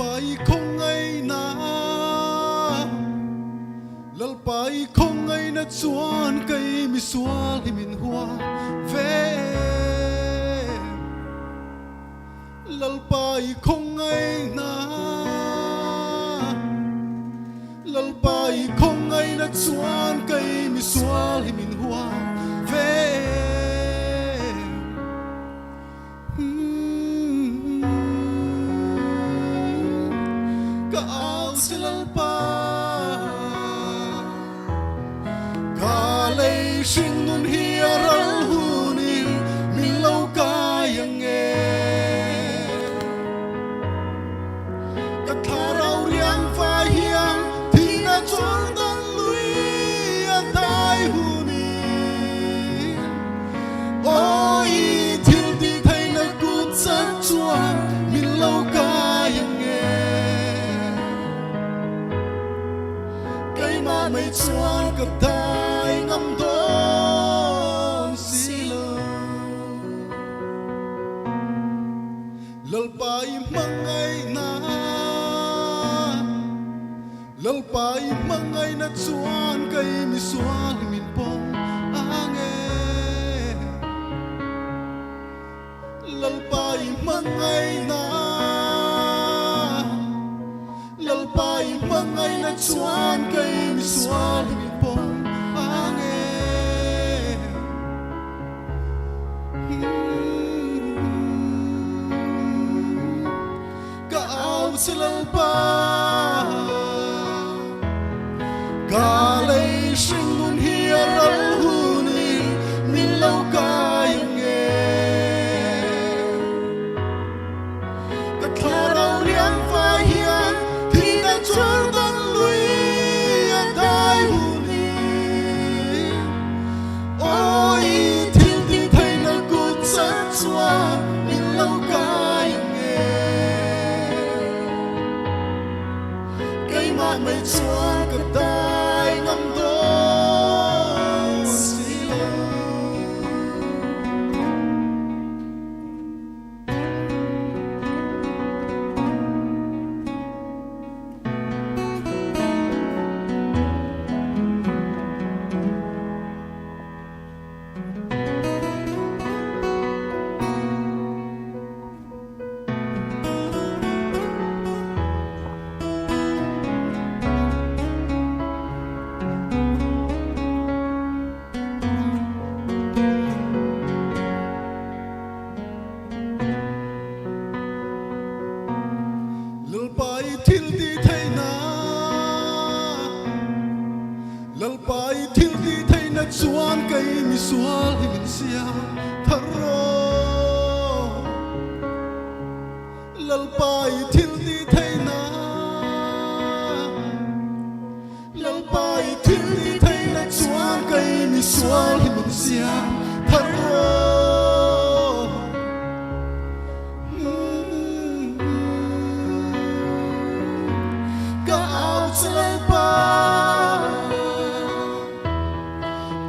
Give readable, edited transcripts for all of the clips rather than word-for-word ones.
pai không ai na lal pai không ai na chuan cây mi sual hi min hoa ve lal pai không ai na lal pai không ai na chuan cây mi sual hi min hoa ve ka ao silal pa ka lei shin nun hi aral hu ni min lo ka yang nge ka tharau riang fa hiang thi na chol dan lui an dai hu ni oi thil ti thai na kut san chuan min lo ka yang nge cây mà mây chuan ka dai ngam don silo lal pai mangai na lal pai mangai na chuan cây mi sual min pong ange lal pai mangai na lal pai mangai na chuan cây mi sual min pong ange ka au silal pa ka lei shin nun hi aral hu ni min lo ka yang nge ka tharau riang fa hian thi na chol dan lui an dai hu ni oi thil ti thai na kut san chuan min lo ka yang nge cây mà mây chuan ka dai ngam don silo lal pai thil ti thai na lal pai thil ti thai na chuan cây mi sual hi min sia tharo lal pai thil ti thai na lal pai thil ti thai na chuan cây mi sual hi min sia tharo ka au silal pa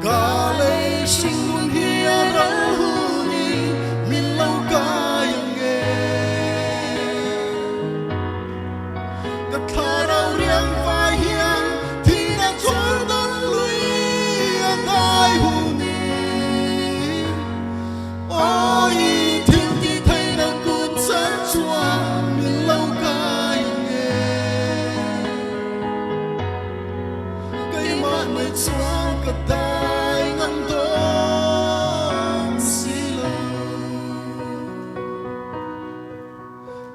ka lei shin nun hi aral hu ni min lo ka yang nge ka tharau riang fa hiang thi na chol dan lui an dai hu ni oi thil ti thai na kut san chuan min lo ka yang nge cây mà mây chuan ka dai ngam don silo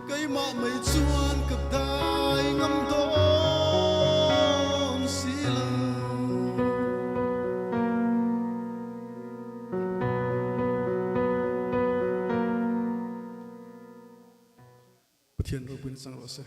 cây mà mây chuan ka dai ngam don silo Thiên ơi, quên sang rồi.